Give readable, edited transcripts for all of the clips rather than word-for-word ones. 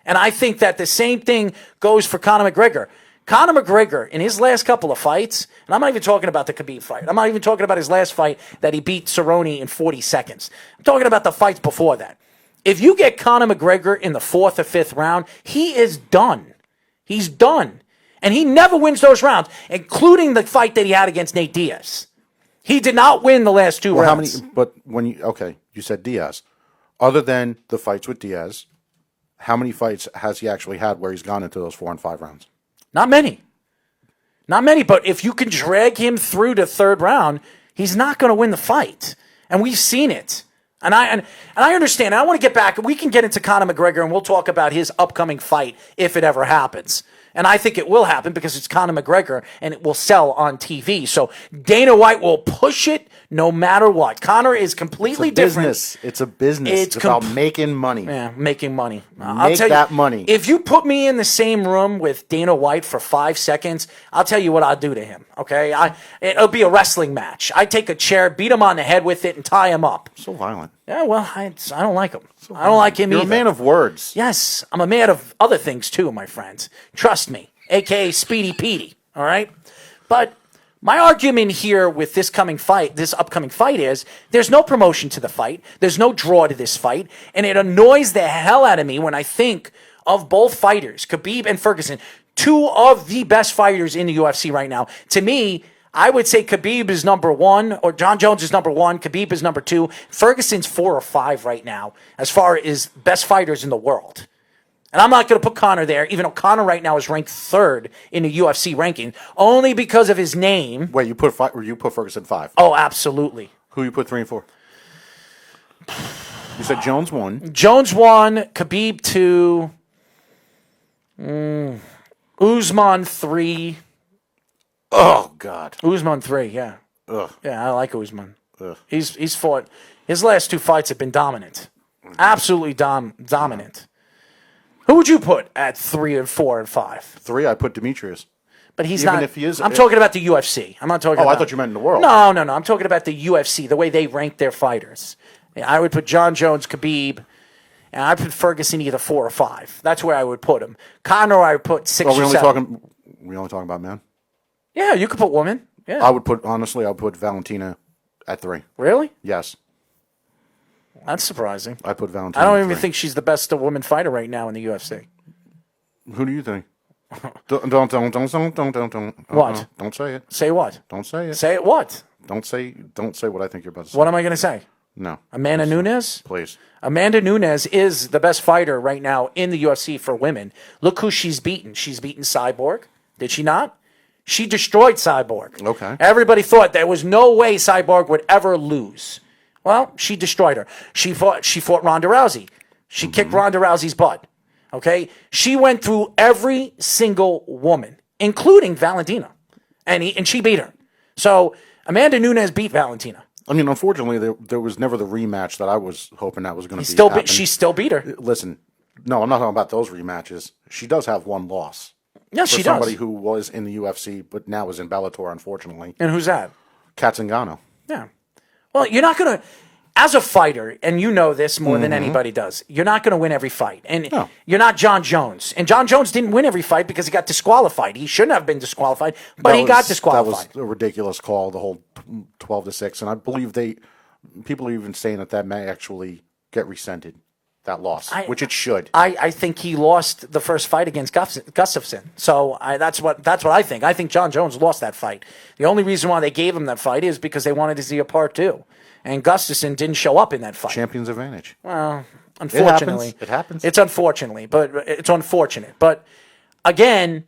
And I think that the same thing goes for Conor McGregor. Conor McGregor, in his last couple of fights, and I'm not even talking about the Khabib fight. I'm not even talking about his last fight that he beat Cerrone in 40 seconds. I'm talking about the fights before that. If you get Conor McGregor in the 4th or 5th round, he is done. He's done. And he never wins those rounds, including the fight that he had against Nate Diaz. He did not win the last 2 rounds. You said Diaz. Other than the fights with Diaz, how many fights has he actually had where he's gone into those 4 and 5 rounds? Not many. Not many, but if you can drag him through to 3rd round, he's not going to win the fight. And we've seen it. And I understand. I want to get back. We can get into Conor McGregor, and we'll talk about his upcoming fight if it ever happens. And I think it will happen because it's Conor McGregor, and it will sell on TV. So Dana White will push it no matter what. Conor is completely different. It's a business. It's about making money. Yeah, making money. I'll tell you, that money. If you put me in the same room with Dana White for 5 seconds, I'll tell you what I'll do to him, okay? It'll be a wrestling match. I take a chair, beat him on the head with it, and tie him up. So violent. Yeah, well, I don't like him. I don't like him either. You're a man of words. Yes, I'm a man of other things too, my friends. Trust me, a.k.a. Speedy Petey, all right? But my argument here with this upcoming fight is there's no promotion to the fight. There's no draw to this fight. And it annoys the hell out of me when I think of both fighters, Khabib and Ferguson, 2 of the best fighters in the UFC right now. To me, I would say Khabib is number 1, or John Jones is number 1, Khabib is number 2. Ferguson's 4 or 5 right now as far as best fighters in the world. And I'm not going to put Conor there, even though Conor right now is ranked 3rd in the UFC ranking, only because of his name. Wait, you put Ferguson 5? Oh, absolutely. Who you put 3 and 4? You said Jones 1. Jones 1, Khabib 2, Usman 3. Oh, God. Usman 3, yeah. Ugh. Yeah, I like Usman. Ugh. He's fought. His last 2 fights have been dominant. Absolutely dominant. Who would you put at 3 and 4 and 5? 3, I put Demetrius. But he's Even not. if he is, I'm talking about the UFC. I'm not talking about. I thought you meant in the world. No. I'm talking about the UFC, the way they rank their fighters. I would put John Jones, Khabib, and I put Ferguson either 4 or 5. That's where I would put him. Conor, I would put 6 or 7. We only talking about men? Yeah, you could put women. Yeah. I would put Valentina at 3. Really? Yes. That's surprising. I put Valentina. I don't at even 3. think she's the best woman fighter right now in the UFC. Who do you think? Don't. What? Don't say it. Say what? Don't say it. Say it what? Don't say what I think you're about to say. What am I going to say? No. Amanda Nunes? Please. Amanda Nunes is the best fighter right now in the UFC for women. Look who she's beaten. She's beaten Cyborg. Did she not? She destroyed Cyborg. Okay. Everybody thought there was no way Cyborg would ever lose. Well, she destroyed her. She fought Ronda Rousey. She kicked Ronda Rousey's butt. Okay? She went through every single woman, including Valentina. And she beat her. So Amanda Nunes beat Valentina. I mean, unfortunately, there was never the rematch that I was hoping that was going to be. She still beat her. Listen, no, I'm not talking about those rematches. She does have 1 loss. Yes, she does. Somebody who was in the UFC, but now is in Bellator, unfortunately. And who's that? Kat Zingano. Yeah. Well, you're not going to, as a fighter, and you know this more than anybody does, you're not going to win every fight. And you're not John Jones. And John Jones didn't win every fight because he got disqualified. He shouldn't have been disqualified, but he got disqualified. That was a ridiculous call, the whole 12-6. And I believe people are even saying that may actually get rescinded, that loss, which it should. I think he lost the first fight against Gustafsson. So that's what I think. I think John Jones lost that fight. The only reason why they gave him that fight is because they wanted to see a part 2. And Gustafsson didn't show up in that fight. Champion's advantage. Well, unfortunately. It happens. It's unfortunate. But again,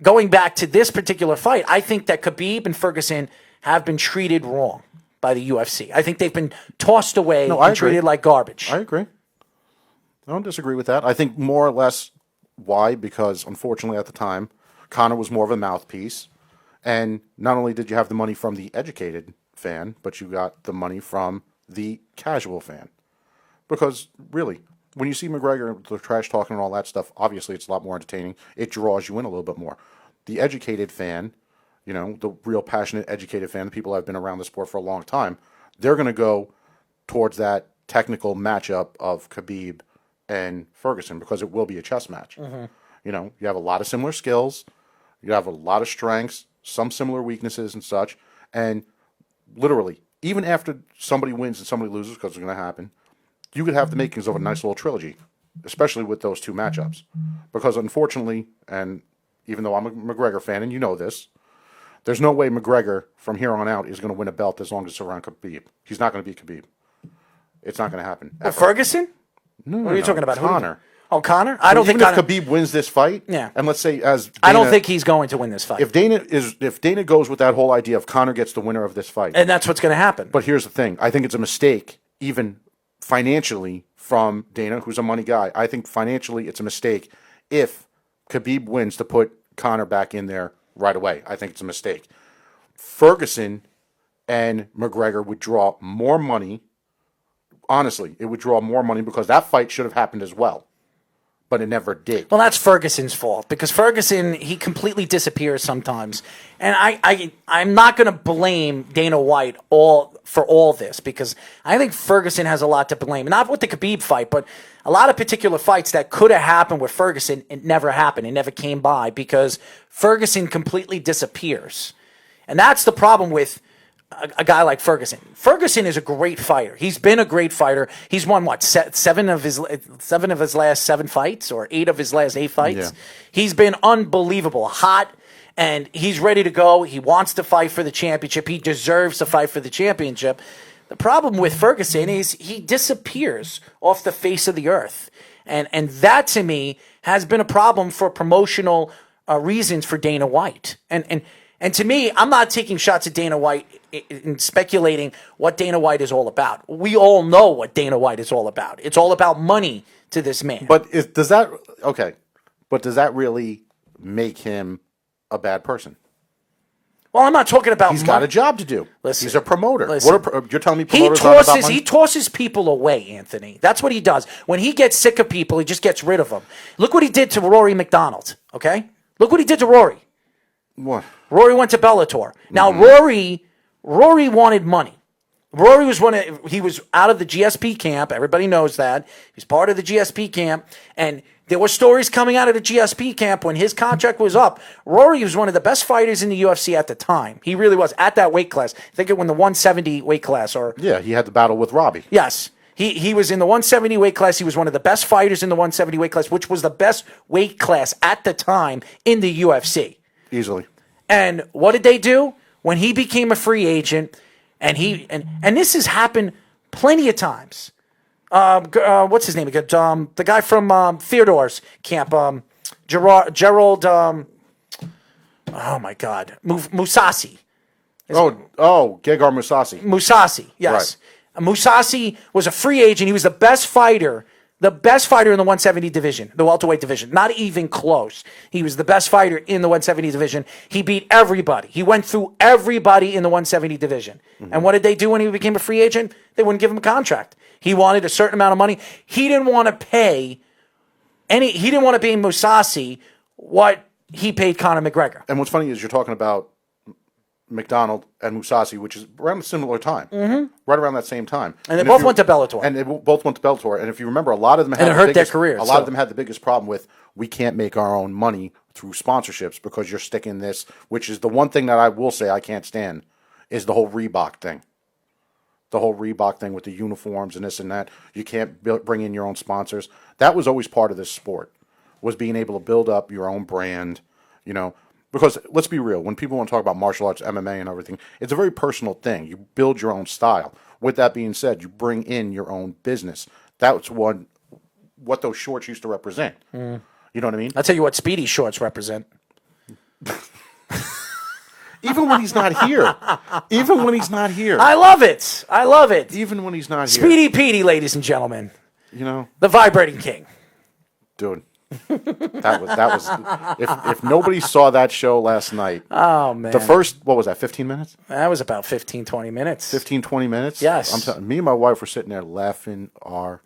going back to this particular fight, I think that Khabib and Ferguson have been treated wrong by the UFC. I think they've been tossed away and treated like garbage. I agree. I don't disagree with that. I think more or less why, because unfortunately at the time, Conor was more of a mouthpiece. And not only did you have the money from the educated fan, but you got the money from the casual fan. Because really, when you see McGregor, the trash talking and all that stuff, obviously it's a lot more entertaining. It draws you in a little bit more. The educated fan, the real passionate educated fan, the people that have been around the sport for a long time, they're going to go towards that technical matchup of Khabib and Ferguson because it will be a chess match. Mm-hmm. You know, you have a lot of similar skills, you have a lot of strengths, some similar weaknesses and such, and literally, even after somebody wins and somebody loses, because it's going to happen, you could have the makings of a nice little trilogy, especially with those two matchups. Because unfortunately, and even though I'm a McGregor fan, and you know this, there's no way McGregor from here on out is going to win a belt as long as it's around Khabib. He's not going to beat Khabib. It's not going to happen. Well, Ferguson? No, What are you talking about? Conor. Oh, Conor? I don't Even think if Conor. Khabib wins this fight, Yeah. and let's say as Dana, I don't think he's going to win this fight. if Dana goes with that whole idea of Conor gets the winner of this fight, And that's what's going to happen. but here's the thing: I think it's a mistake, even financially, from Dana, who's a money guy. I think financially, it's a mistake if Khabib wins to put Conor back in there right away. I think it's a mistake. Ferguson and McGregor would draw more money. Honestly, it would draw more money because that fight should have happened as well, but it never did. Well, that's Ferguson's fault because Ferguson, he completely disappears sometimes. And I'm not going to blame Dana White for all this because I think Ferguson has a lot to blame. Not with the Khabib fight, but a lot of particular fights that could have happened with Ferguson, it never happened. It never came by because Ferguson completely disappears. And that's the problem with a guy like Ferguson. Ferguson is a great fighter. He's been a great fighter. He's won what, seven of his last 7 fights, or 8 of his last 8 fights. Yeah. He's been unbelievable, hot, and he's ready to go. He wants to fight for the championship. He deserves to fight for the championship. The problem with Ferguson is he disappears off the face of the earth, and that to me has been a problem for promotional reasons for Dana White. And to me, I'm not taking shots at Dana White and speculating what Dana White is all about. We all know what Dana White is all about. It's all about money to this man. But does that really make him a bad person? Well, I'm not talking about He's got a job to do. Listen, he's a promoter. listen. You're telling me promoters aren't about money? He tosses people away, Anthony. That's what he does. When he gets sick of people, he just gets rid of them. Look what he did to Rory McDonald, okay? Look what he did to Rory. What? Rory went to Bellator. Now, Rory wanted money. Rory he was out of the GSP camp. Everybody knows that. He's part of the GSP camp. And there were stories coming out of the GSP camp when his contract was up. Rory was one of the best fighters in the UFC at the time. He really was at that weight class. I think it was in the 170 weight class. Yeah, he had the battle with Robbie. Yes. He was in the 170 weight class. He was one of the best fighters in the 170 weight class, which was the best weight class at the time in the UFC. Easily. And what did they do? When he became a free agent, and this has happened plenty of times. What's his name? The guy from Theodore's camp, Gerald. Oh my God, Musasi. Gegard Mousasi. Musasi, yes. Right. Musasi was a free agent. He was the best fighter in the 170 division, the welterweight division. Not even close. He was the best fighter in the 170 division. He beat everybody. He went through everybody in the 170 division. Mm-hmm. And what did they do when he became a free agent? They wouldn't give him a contract. He wanted a certain amount of money. He didn't want to pay Musasi what he paid Conor McGregor. And what's funny is you're talking about McDonald and Mousasi, which is around a similar time, right around that same time. And they both went to Bellator. And they both went to Bellator. And if you remember, a lot of them had their careers. A lot of them had the biggest problem with we can't make our own money through sponsorships because you're sticking this, which is the one thing that I will say I can't stand, is the whole Reebok thing. The whole Reebok thing with the uniforms and this and that. You can't bring in your own sponsors. That was always part of this sport, was being able to build up your own brand, you know. Because let's be real, when people want to talk about martial arts, MMA, and everything, it's a very personal thing. You build your own style. With that being said, you bring in your own business. That's what those shorts used to represent. You know what I mean? I'll tell you what Speedy's shorts represent. Even when he's not here. Even when he's not here. I love it. I love it. Even when he's not here. Speedy Petey, ladies and gentlemen. You know? The Vibrating King. Dude. That was if nobody saw that show last night. Oh man. The first, what was that, 15 minutes? That was about 15, 20 minutes. 15, 20 minutes? Yes. Me and my wife were sitting there laughing our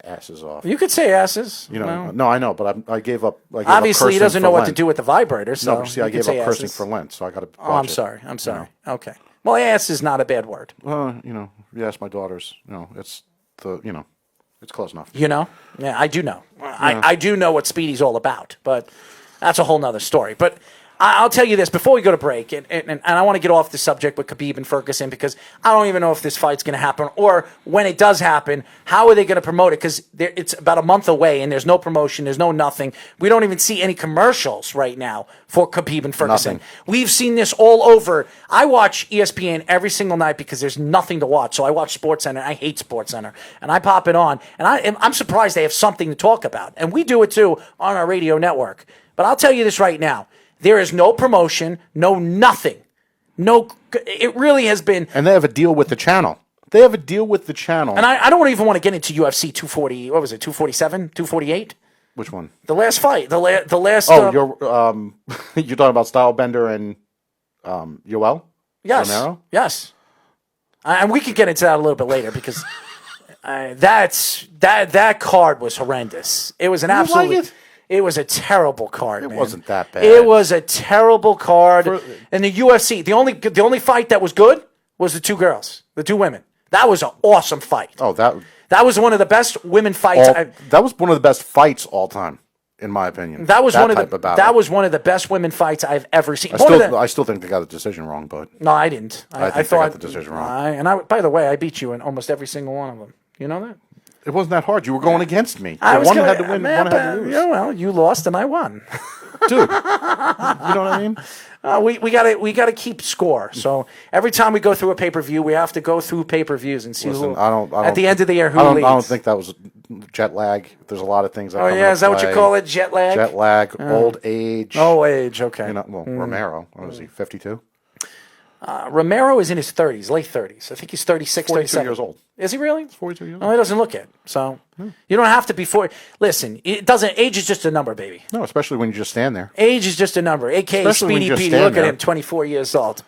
asses off. You could say asses. You know, no, I know, but I gave up. Obviously, he doesn't know what Lent. to do with the vibrator. So no, but see, I gave up cursing for Lent, so I got to. Oh, I'm sorry. I'm sorry. Okay. Well, ass is not a bad word. Well, yes, my daughters. It's the It's close enough. You know? Yeah, I do know. I do know what Speedy's all about, but that's a whole nother story. But I'll tell you this before we go to break, and I want to get off the subject with Khabib and Ferguson because I don't even know if this fight's going to happen or when it does happen, how are they going to promote it? Because it's about a month away and there's no promotion, there's no nothing. We don't even see any commercials right now for Khabib and Ferguson. Nothing. We've seen this all over. I watch ESPN every single night because there's nothing to watch. So I watch SportsCenter. I hate SportsCenter. And I pop it on. And I'm surprised they have something to talk about. And we do it too on our radio network. But I'll tell you this right now. There is no promotion, no nothing. No, it really has been. And they have a deal with the channel. They have a deal with the channel. And I don't even want to get into UFC 240, what was it, 247, 248? Which one? The last fight. The last. Oh, you're talking about Stylebender and Yoel? Yes. Romero? Yes. And we can get into that a little bit later because that card was horrendous. It was an absolute. Like it? It was a terrible card. It man. wasn't that bad. It was a terrible card. And the UFC, the only fight that was good was the two girls, the two women. That was an awesome fight. Oh, that was one of the best women fights. That was one of the best fights all time, in my opinion. That was one of the best women fights I've ever seen. I still think they got the decision wrong, but no, I didn't. I think they got the decision wrong. By the way, I beat you in almost every single one of them. You know that? It wasn't that hard. You were going against me. One had to win, one had to lose. Yeah, well, you lost and I won. Dude, you know what I mean? We gotta keep score. So every time we go through a pay-per-view, we have to go through pay-per-views and see who. At the end of the year, who leads. I don't think that was jet lag. There's a lot of things. Is that what you call it? Jet lag. Jet lag. Old age. Old age. Okay. Romero. What was he? 52. Romero is in his 30s, late 30s. I think he's 36, 42 37. years old. Is he really? He's 42 years old. No, he doesn't look it. So you don't have to be Listen, it doesn't. Age is just a number, baby. No, especially when you just stand there. Age is just a number. AKA Speedy Petey. Look at him, 24 years old.